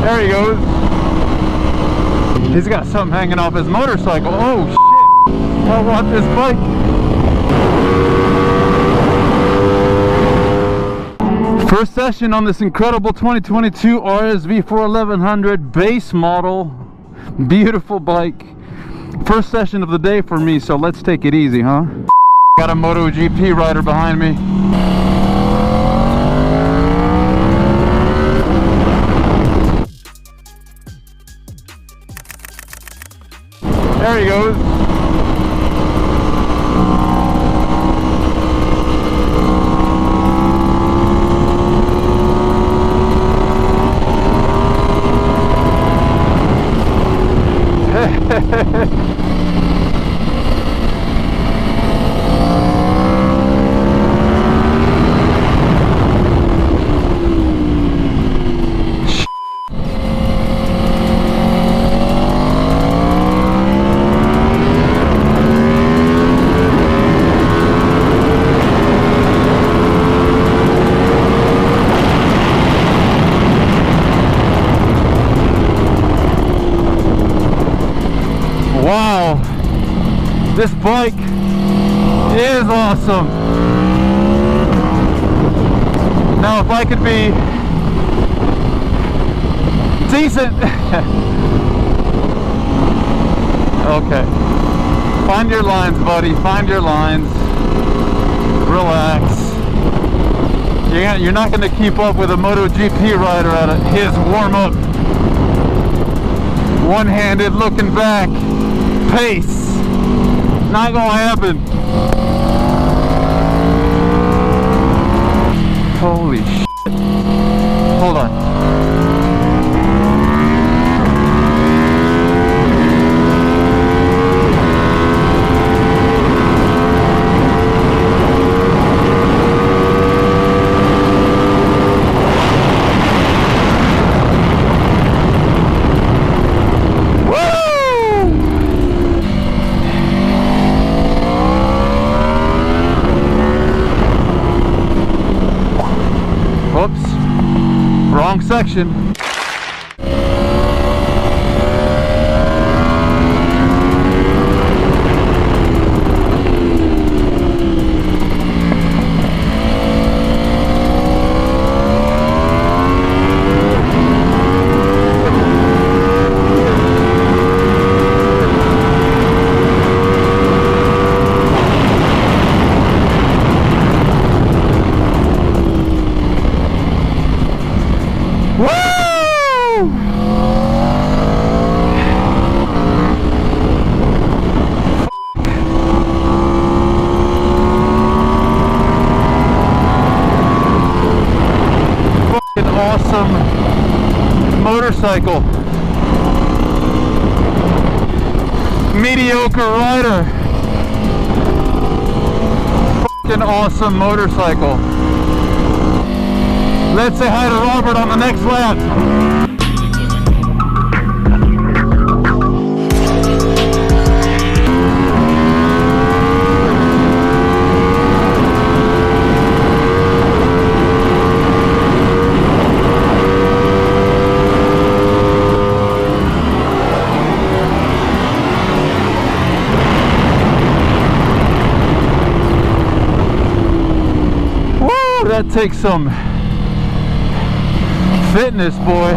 There he goes. He's got something hanging off his motorcycle. Oh shit! I want this bike. First session on this incredible 2022 RSV4 1100 base model. Beautiful bike. First session of the day for me, so let's take it easy, huh? Got a MotoGP rider behind me. There he goes. Wow, this bike is awesome. Now if I could be decent. Okay, find your lines, buddy, find your lines. Relax. You're not going to keep up with a MotoGP rider at his warm-up. One-handed looking back pace. Not gonna happen. Holy shit. Hold on. Whoops, wrong section. Awesome motorcycle. Mediocre rider. Fucking awesome motorcycle. Let's say hi to Robert on the next lap. That takes some fitness, boy.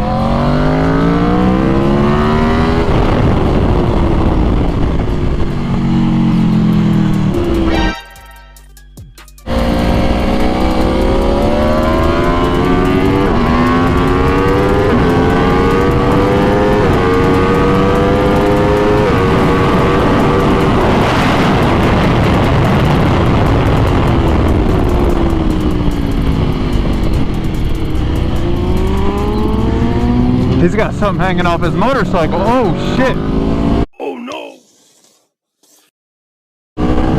He's got something hanging off his motorcycle. Oh shit. Oh no.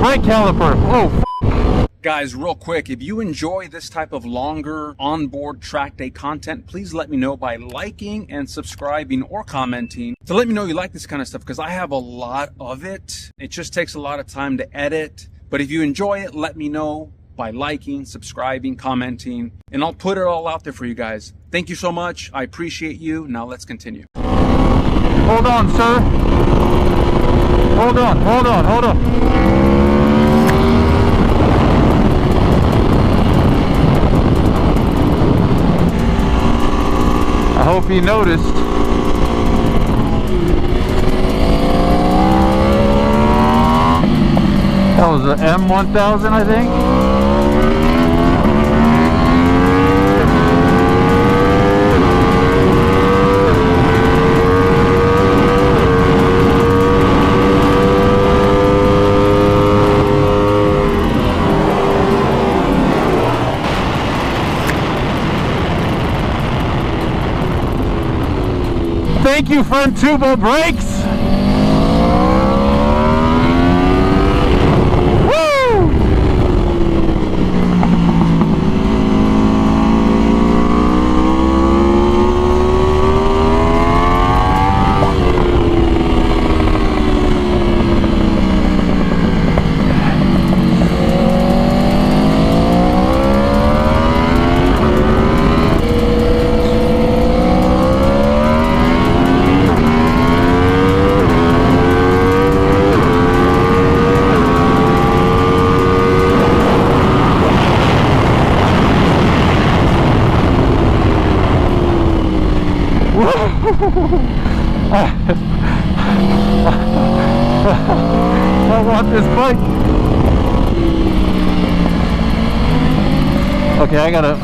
Brake caliper. Oh. Guys, real quick, if you enjoy this type of longer onboard track day content, please let me know by liking and subscribing or commenting to let me know you like this kind of stuff, because I have a lot of it. It just takes a lot of time to edit. But if you enjoy it, let me know by liking, subscribing, commenting, and I'll put it all out there for you guys. Thank you so much. I appreciate you. Now let's continue. Hold on, sir. Hold on, hold on, hold on. I hope he noticed. That was an M1000, I think. Thank you, front turbo brakes. Woo! I want this bike. Okay, I gotta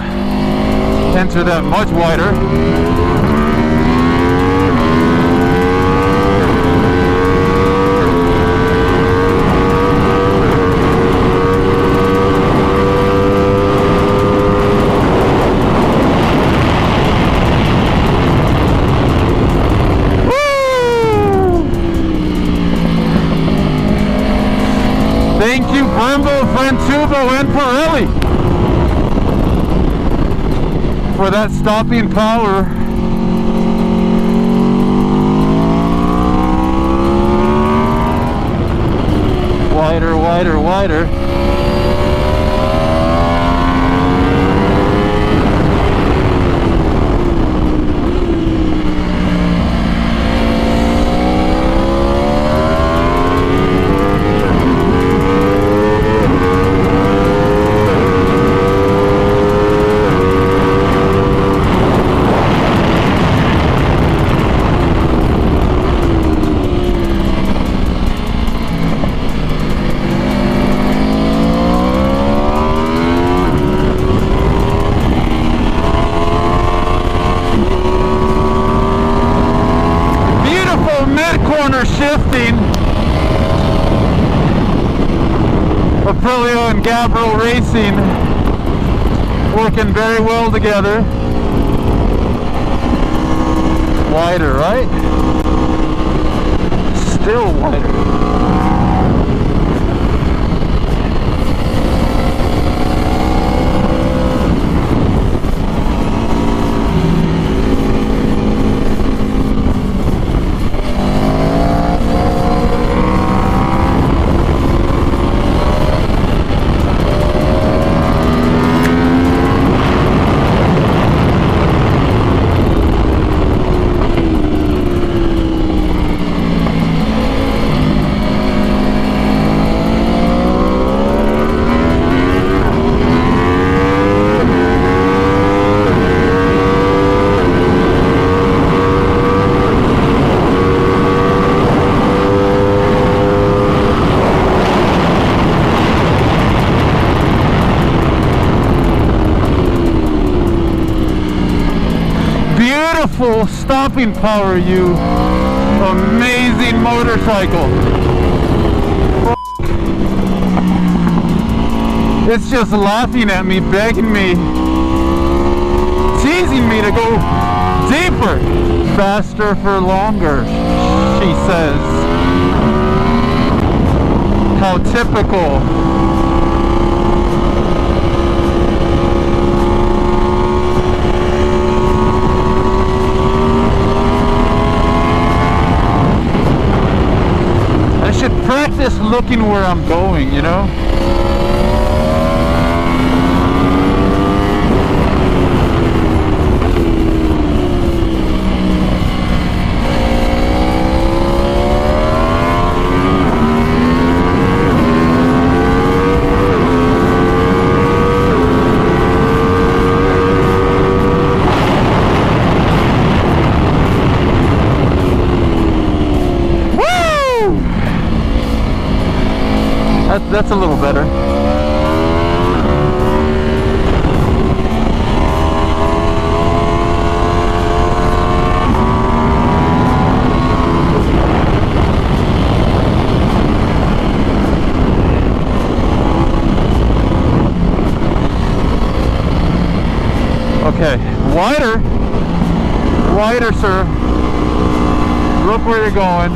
enter that much wider. Thank you, Brembo, Frantubo, and Pirelli for that stopping power. Wider, wider, wider. Shifting. Aprilia and Raul Racing working very well together. Wider, right? Still wider. Full stopping power, you amazing motorcycle. It's just laughing at me, begging me, teasing me to go deeper. Faster for longer, she says. How typical. Practice looking where I'm going, you know? That's a little better. Okay, wider, sir. Look where you're going.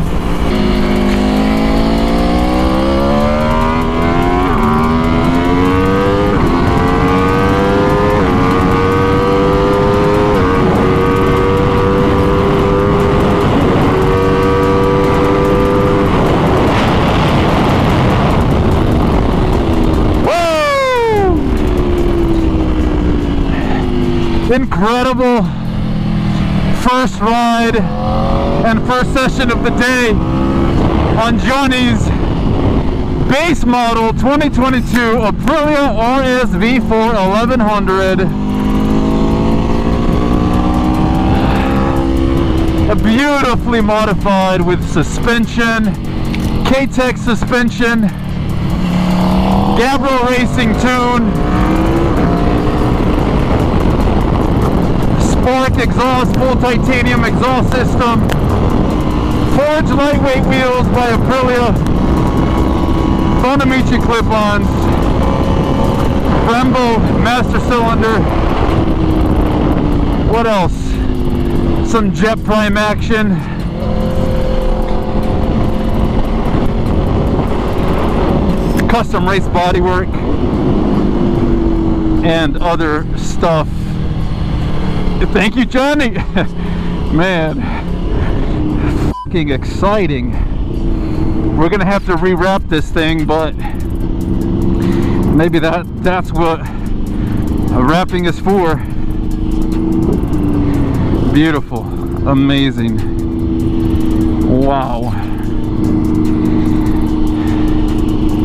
Incredible first ride and first session of the day on Johnny's base model 2022 Aprilia RSV4 1100. Beautifully modified with suspension, K-Tech suspension, Gabriel Racing tune, Spark exhaust, full titanium exhaust system, forged lightweight wheels by Aprilia, Bonamici clip-ons, Brembo master cylinder. What else? Some Jet Prime action. Custom race bodywork and other stuff. Thank you, Johnny. Man, fucking exciting. We're gonna have to rewrap this thing, but maybe that's what wrapping is for. Beautiful, amazing. Wow.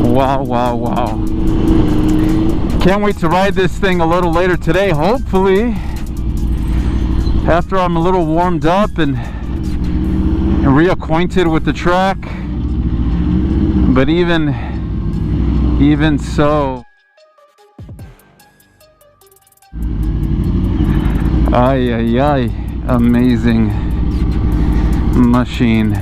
Wow, wow, wow. Can't wait to ride this thing a little later today, hopefully. After I'm a little warmed up and reacquainted with the track, but even so, ay, amazing machine.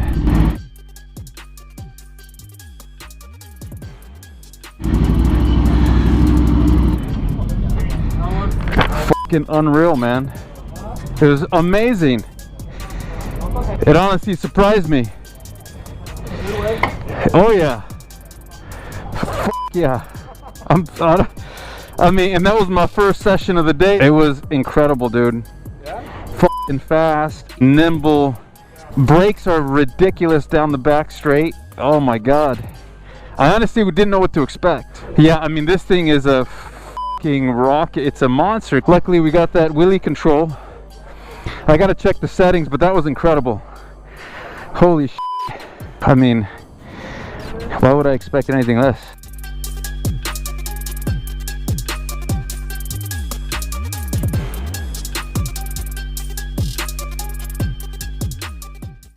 Fucking unreal, man. It was amazing. It honestly surprised me. Oh yeah. Fuck yeah. I mean, and that was my first session of the day. It was incredible, dude. Yeah? Fucking fast, nimble. Brakes are ridiculous down the back straight. Oh my god. I honestly didn't know what to expect. Yeah, I mean, this thing is a fucking rocket. It's a monster. Luckily, we got that wheelie control. I gotta check the settings, but that was incredible. Holy shit. I mean, why would I expect anything less?